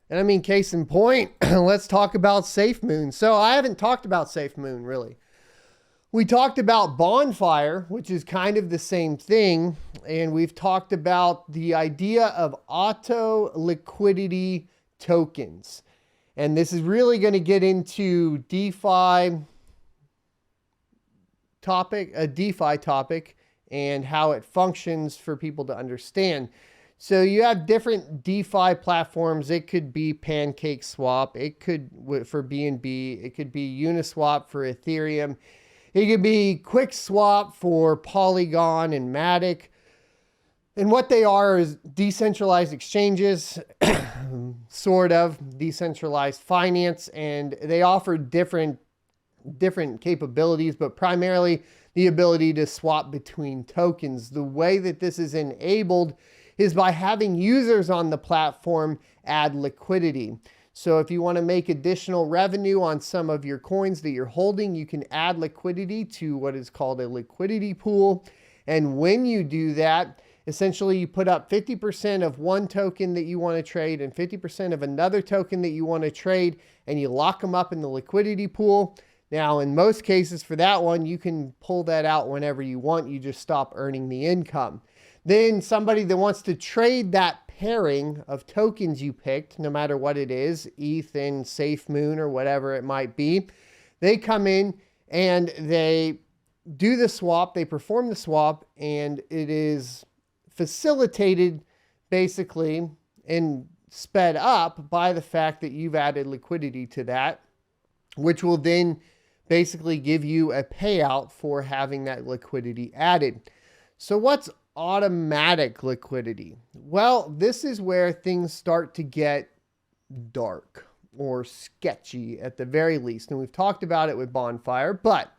And I mean, case in point, let's talk about SafeMoon. So I haven't talked about SafeMoon really. We talked about Bonfire, which is kind of the same thing. And we've talked about the idea of auto liquidity tokens. And this is really going to get into a DeFi topic and how it functions for people to understand. So you have different DeFi platforms. It could be PancakeSwap. It could, for BNB, it could be Uniswap for Ethereum. It could be QuickSwap for Polygon and Matic. And what they are is decentralized exchanges, sort of decentralized finance, and they offer different capabilities, but primarily the ability to swap between tokens. The way that this is enabled is by having users on the platform add liquidity. So if you want to make additional revenue on some of your coins that you're holding, you can add liquidity to what is called a liquidity pool. And when you do that, essentially you put up 50% of one token that you want to trade and 50% of another token that you want to trade, and you lock them up in the liquidity pool. Now, in most cases for that one, you can pull that out whenever you want. You just stop earning the income. Then somebody that wants to trade that pairing of tokens you picked, no matter what it is, ETH and SafeMoon or whatever it might be, they come in and they do the swap, they perform the swap, and it is facilitated basically and sped up by the fact that you've added liquidity to that, which will then basically give you a payout for having that liquidity added. So what's automatic liquidity? Well, this is where things start to get dark or sketchy at the very least. And we've talked about it with Bonfire, but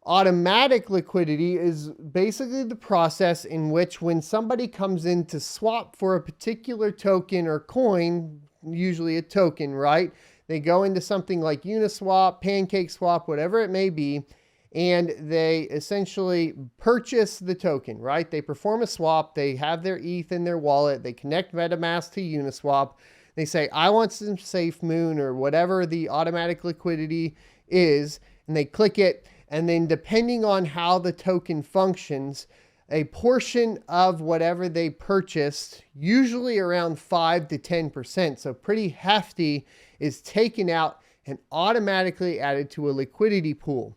automatic liquidity is basically the process in which when somebody comes in to swap for a particular token or coin, usually a token, right? They go into something like Uniswap, PancakeSwap, whatever it may be, and they essentially purchase the token, right? They perform a swap. They have their ETH in their wallet. They connect MetaMask to Uniswap. They say, I want some SafeMoon or whatever the automatic liquidity is, and they click it. And then depending on how the token functions, a portion of whatever they purchased, usually around 5 to 10%, so pretty hefty, is taken out and automatically added to a liquidity pool.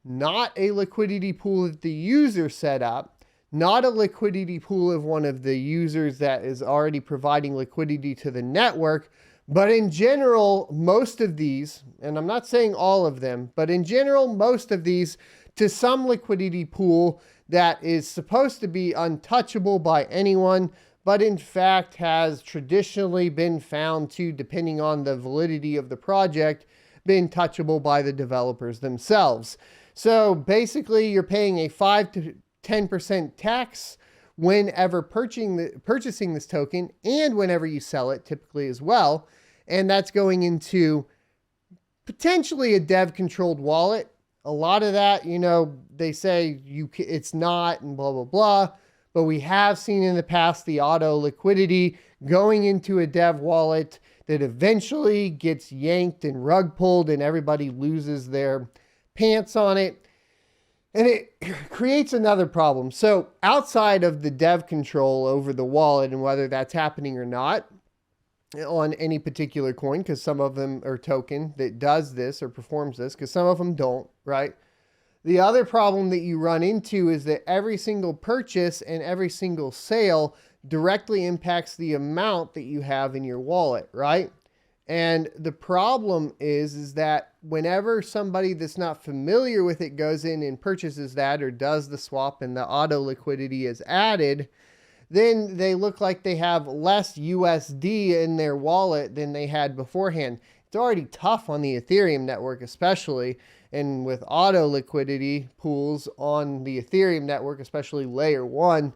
Not a liquidity pool that the user set up, not a liquidity pool of one of the users that is already providing liquidity to the network, but in general, most of these, and I'm not saying all of them, but in general, most of these to some liquidity pool that is supposed to be untouchable by anyone, but in fact has traditionally been found to, depending on the validity of the project, been touchable by the developers themselves. So basically you're paying a 5 to 10% tax whenever purchasing this token and whenever you sell it, typically as well. And that's going into potentially a dev controlled wallet. A lot of that, they say it's not and blah, blah, blah. But we have seen in the past the auto liquidity going into a dev wallet that eventually gets yanked and rug pulled and everybody loses their pants on it. And it creates another problem. So outside of the dev control over the wallet and whether that's happening or not on any particular coin, because some of them are token that does this or performs this, because some of them don't, right? The other problem that you run into is that every single purchase and every single sale directly impacts the amount that you have in your wallet, right? And the problem is that whenever somebody that's not familiar with it goes in and purchases that or does the swap and the auto liquidity is added, then they look like they have less USD in their wallet than they had beforehand. It's already tough on the Ethereum network, especially, and with auto liquidity pools on the Ethereum network, especially layer 1,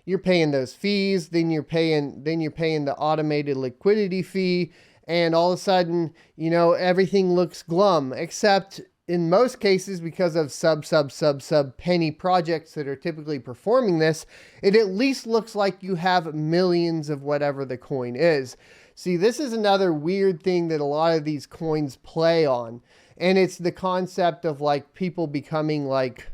you're paying those fees, then you're paying the automated liquidity fee. And all of a sudden, everything looks glum, except in most cases, because of sub penny projects that are typically performing this, it at least looks like you have millions of whatever the coin is. See, this is another weird thing that a lot of these coins play on. And it's the concept of like people becoming like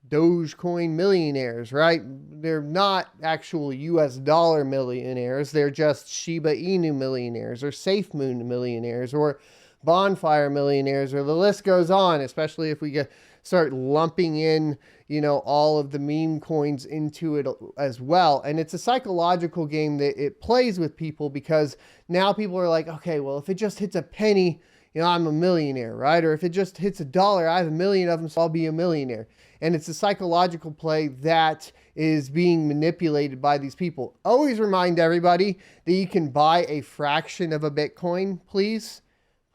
Dogecoin millionaires, right? They're not actual US dollar millionaires. They're just Shiba Inu millionaires or SafeMoon millionaires or Bonfire millionaires, or the list goes on, especially if we start lumping in, all of the meme coins into it as well. And it's a psychological game that it plays with people, because now people are like, okay, well, if it just hits a penny, I'm a millionaire, right? Or if it just hits $1, I have 1,000,000 of them, so I'll be a millionaire. And it's a psychological play that is being manipulated by these people. Always remind everybody that you can buy a fraction of a Bitcoin, please.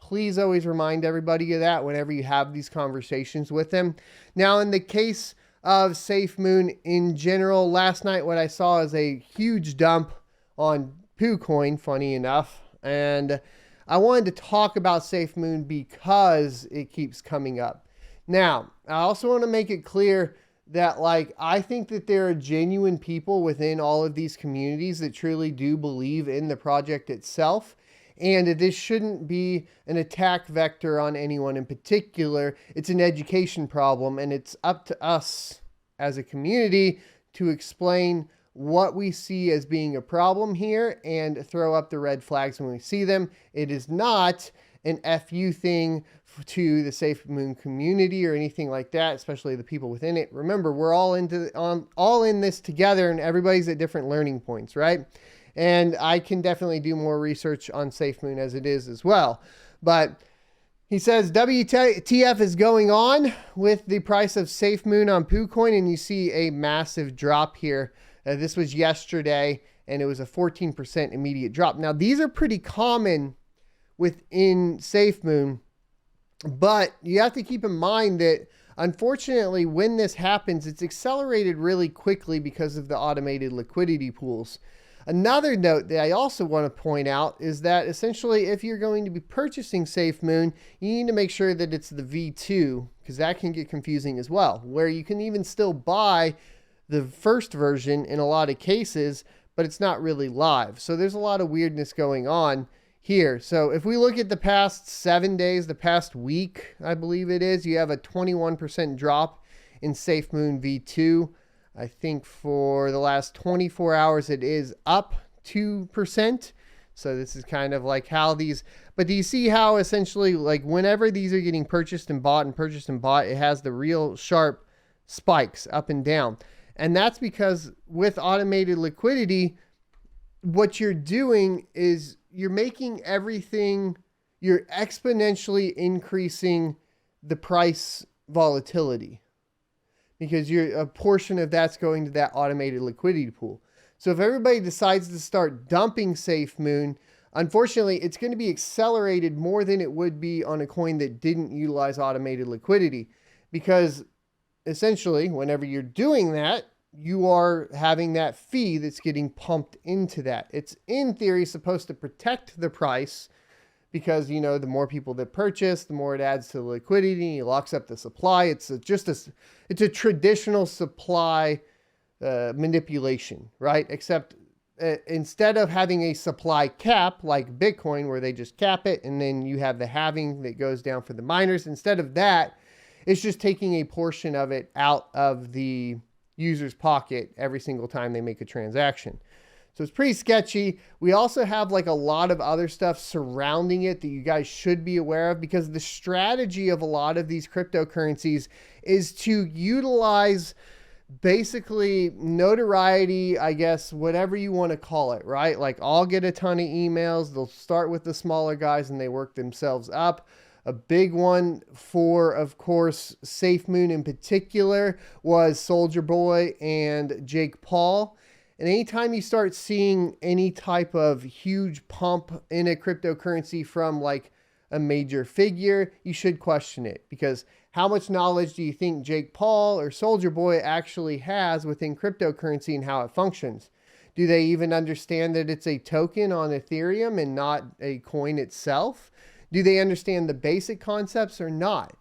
Please always remind everybody of that whenever you have these conversations with them. Now, in the case of SafeMoon in general, last night what I saw is a huge dump on PooCoin, funny enough. And I wanted to talk about SafeMoon because it keeps coming up. Now, I also want to make it clear that I think that there are genuine people within all of these communities that truly do believe in the project itself. And this shouldn't be an attack vector on anyone in particular. It's an education problem, and it's up to us as a community to explain what we see as being a problem here and throw up the red flags when we see them. It is not an FU thing to the SafeMoon community or anything like that, especially the people within it. Remember, we're all in this together, and everybody's at different learning points, right? And I can definitely do more research on SafeMoon as it is as well. But he says WTF is going on with the price of SafeMoon on PooCoin, and you see a massive drop here. This was yesterday, and it was a 14% immediate drop. Now, these are pretty common within SafeMoon, but you have to keep in mind that unfortunately, when this happens, it's accelerated really quickly because of the automated liquidity pools. Another note that I also want to point out is that essentially, if you're going to be purchasing SafeMoon, you need to make sure that it's the V2, because that can get confusing as well, where you can even still buy the first version in a lot of cases, but it's not really live. So there's a lot of weirdness going on here. So if we look at the past 7 days, the past week, I believe it is, you have a 21% drop in SafeMoon V2. I think for the last 24 hours, it is up 2%. So this is kind of like how these, but do you see how essentially whenever these are getting purchased and bought, it has the real sharp spikes up and down. And that's because with automated liquidity, what you're doing is you're making everything, you're exponentially increasing the price volatility, because a portion of that's going to that automated liquidity pool. So if everybody decides to start dumping SafeMoon, unfortunately, it's going to be accelerated more than it would be on a coin that didn't utilize automated liquidity, because essentially, whenever you're doing that, you are having that fee that's getting pumped into that. It's in theory supposed to protect the price, because, the more people that purchase, the more it adds to the liquidity, it locks up the supply. It's a traditional supply manipulation, right? Except instead of having a supply cap like Bitcoin, where they just cap it and then you have the halving that goes down for the miners, instead of that, it's just taking a portion of it out of the user's pocket every single time they make a transaction. So it's pretty sketchy. We also have a lot of other stuff surrounding it that you guys should be aware of, because the strategy of a lot of these cryptocurrencies is to utilize basically notoriety, I guess, whatever you want to call it, right? I'll get a ton of emails. They'll start with the smaller guys and they work themselves up. A big one for, of course, SafeMoon in particular was Soulja Boy and Jake Paul. And anytime you start seeing any type of huge pump in a cryptocurrency from a major figure, you should question it, because how much knowledge do you think Jake Paul or Soulja Boy actually has within cryptocurrency and how it functions? Do they even understand that it's a token on Ethereum and not a coin itself? Do they understand the basic concepts or not?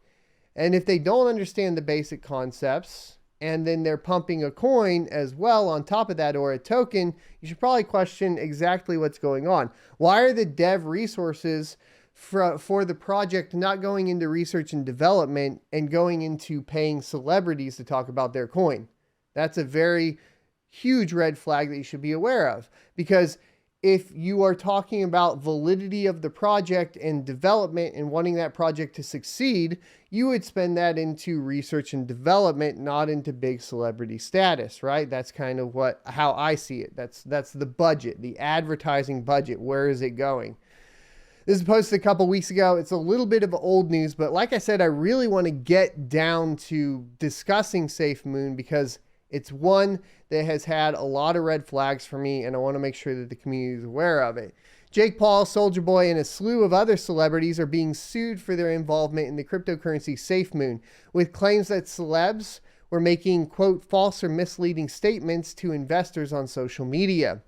And if they don't understand the basic concepts, and then they're pumping a coin as well on top of that, or a token, you should probably question exactly what's going on. Why are the dev resources for the project not going into research and development and going into paying celebrities to talk about their coin? That's a very huge red flag that you should be aware of, because if you are talking about validity of the project and development and wanting that project to succeed, you would spend that into research and development, not into big celebrity status, right? That's kind of how I see it. That's the budget, the advertising budget. Where is it going? This was posted a couple weeks ago. It's a little bit of old news, but like I said, I really want to get down to discussing SafeMoon because it's one that has had a lot of red flags for me, and I want to make sure that the community is aware of it. Jake Paul, Soulja Boy, and a slew of other celebrities are being sued for their involvement in the cryptocurrency SafeMoon, with claims that celebs were making, quote, false or misleading statements to investors on social media.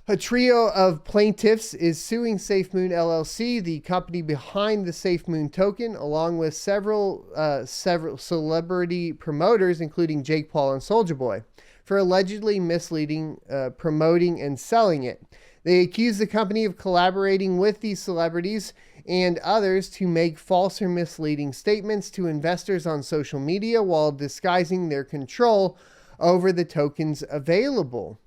A trio of plaintiffs is suing SafeMoon LLC, the company behind the SafeMoon token, along with several celebrity promoters, including Jake Paul and Soulja Boy, for allegedly misleading, promoting, and selling it. They accuse the company of collaborating with these celebrities and others to make false or misleading statements to investors on social media while disguising their control over the tokens available.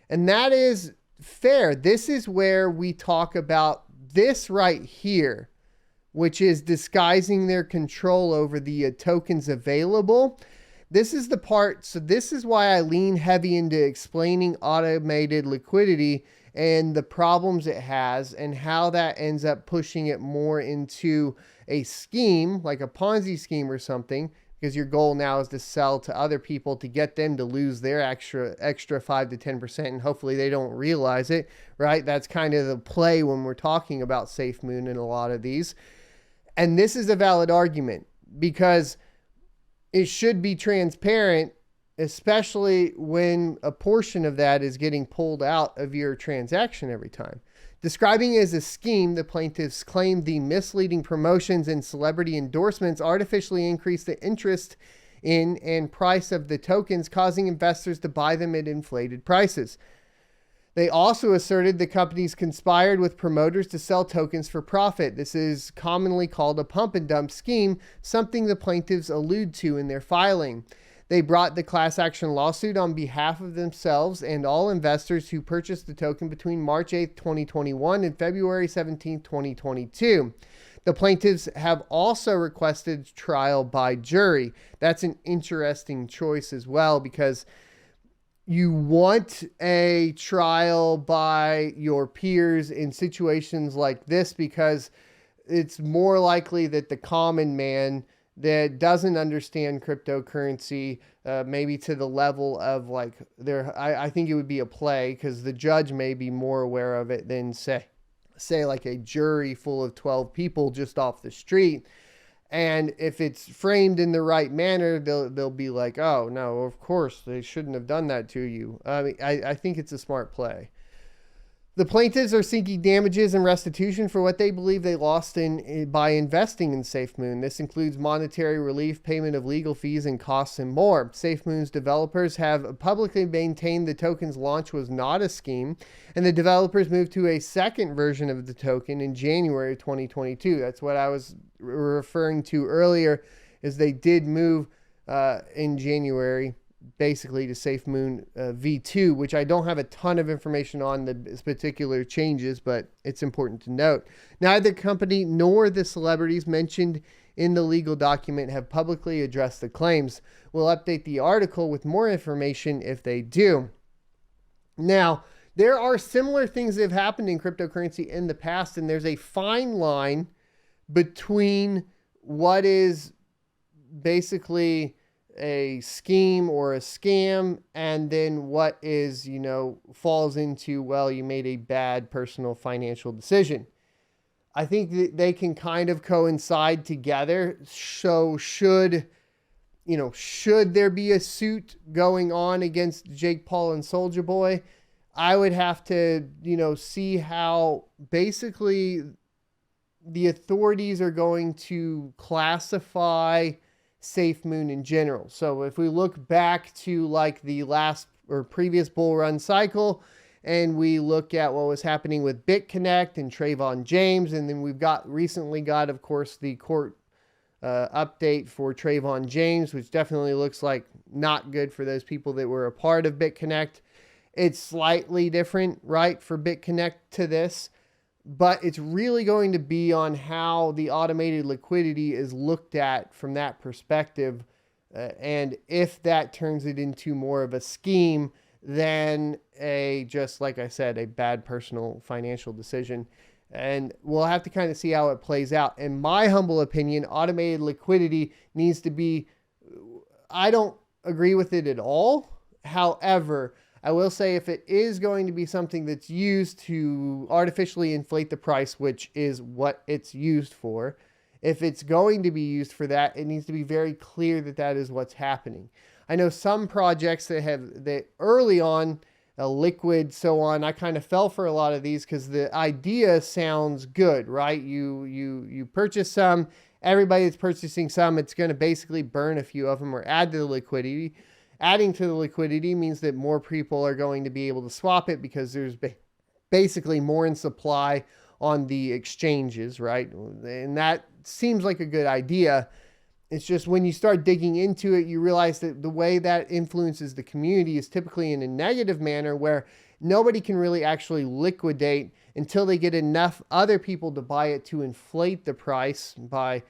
And that is fair. This is where we talk about this right here, which is disguising their control over the tokens available. This is the part. So this is why I lean heavy into explaining automated liquidity and the problems it has and how that ends up pushing it more into a scheme, like a Ponzi scheme or something, because your goal now is to sell to other people to get them to lose their extra 5 to 10%, and hopefully they don't realize it, right? That's kind of the play when we're talking about SafeMoon and a lot of these. And this is a valid argument because it should be transparent, especially when a portion of that is getting pulled out of your transaction every time. Describing it as a scheme, the plaintiffs claim the misleading promotions and celebrity endorsements artificially increase the interest in and price of the tokens, causing investors to buy them at inflated prices. They also asserted the companies conspired with promoters to sell tokens for profit. This is commonly called a pump and dump scheme, something the plaintiffs allude to in their filing. They brought the class action lawsuit on behalf of themselves and all investors who purchased the token between March 8, 2021 and February 17, 2022. The plaintiffs have also requested trial by jury. That's an interesting choice as well, because you want a trial by your peers in situations like this, because it's more likely that the common man that doesn't understand cryptocurrency, maybe to the level of like I think it would be a play, because the judge may be more aware of it than say like a jury full of 12 people just off the street. And if it's framed in the right manner, they'll be like, oh no, of course they shouldn't have done that to you. I think it's a smart play. The plaintiffs are seeking damages and restitution for what they believe they lost by investing in SafeMoon. This includes monetary relief, payment of legal fees, and costs, and more. SafeMoon's developers have publicly maintained the token's launch was not a scheme, and the developers moved to a second version of the token in January 2022. That's what I was referring to earlier, is they did move in January basically to SafeMoon V2, which I don't have a ton of information on the particular changes, but it's important to note. Neither company nor the celebrities mentioned in the legal document have publicly addressed the claims. We'll update the article with more information if they do. Now, there are similar things that have happened in cryptocurrency in the past, and there's a fine line between what is basically a scheme or a scam and then what is, falls into, well, you made a bad personal financial decision. I think that they can kind of coincide together. So should there be a suit going on against Jake Paul and Soulja Boy? I would have to, see how basically the authorities are going to classify SafeMoon in general. So if we look back to like the last or previous bull run cycle, and we look at what was happening with BitConnect and Trayvon James, and then we've recently got, of course, the court update for Trayvon James, which definitely looks like not good for those people that were a part of BitConnect. It's slightly different, right, for BitConnect to this, but it's really going to be on how the automated liquidity is looked at from that perspective, and if that turns it into more of a scheme than just like I said, a bad personal financial decision. And we'll have to kind of see how it plays out. In my humble opinion, automated liquidity needs to be, I don't agree with it at all. However, I will say if it is going to be something that's used to artificially inflate the price, which is what it's used for, if it's going to be used for that, it needs to be very clear that that is what's happening. I know some projects that early on, liquid, so on, I kind of fell for a lot of these because the idea sounds good, right? You purchase some, everybody that's purchasing some, it's going to basically burn a few of them or add to the liquidity. Adding to the liquidity means that more people are going to be able to swap it because there's basically more in supply on the exchanges, right? And that seems like a good idea. It's just when you start digging into it, you realize that the way that influences the community is typically in a negative manner where nobody can really actually liquidate until they get enough other people to buy it to inflate the price by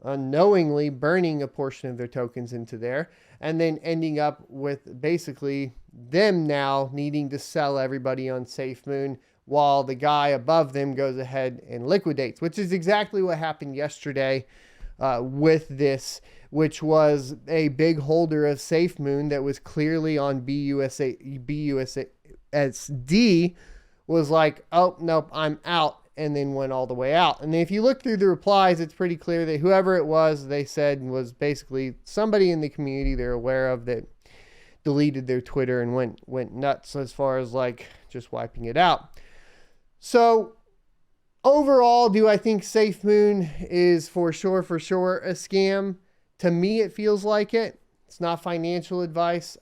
unknowingly burning a portion of their tokens into there and then ending up with basically them now needing to sell everybody on SafeMoon while the guy above them goes ahead and liquidates, which is exactly what happened yesterday. With this, which was a big holder of SafeMoon that was clearly on BUSD, was like, oh, nope, I'm out, and then went all the way out. And if you look through the replies, it's pretty clear that whoever it was, they said was basically somebody in the community they're aware of that deleted their Twitter and went nuts as far as like just wiping it out. So overall, do I think SafeMoon is for sure a scam? To me, it feels like it. It's not financial advice.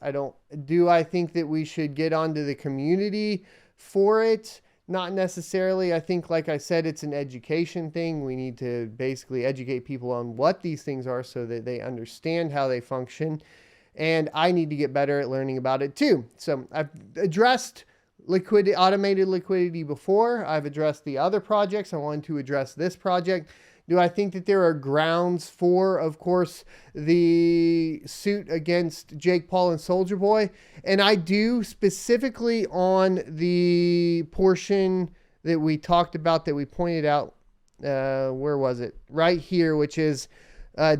Do I think that we should get onto the community for it? Not necessarily. I think, like I said, it's an education thing. We need to basically educate people on what these things are so that they understand how they function. And I need to get better at learning about it too. So I've addressed automated liquidity before. I've addressed the other projects. I wanted to address this project. Do I think that there are grounds for, of course, the suit against Jake Paul and Soulja Boy? And I do, specifically on the portion that we talked about, that we pointed out, where was it? Right here, which is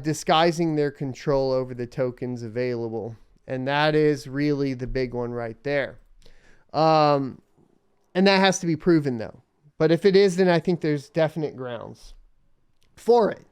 disguising their control over the tokens available. And that is really the big one right there. And that has to be proven though. But if it is, then I think there's definite grounds for it.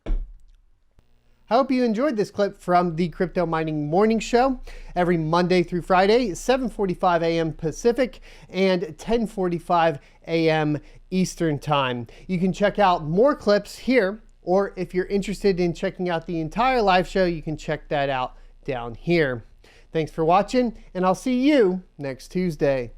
I hope you enjoyed this clip from the Crypto Mining Morning Show every Monday through Friday, 7:45 a.m. Pacific and 10:45 a.m. Eastern Time. You can check out more clips here, or if you're interested in checking out the entire live show, you can check that out down here. Thanks for watching, and I'll see you next Tuesday.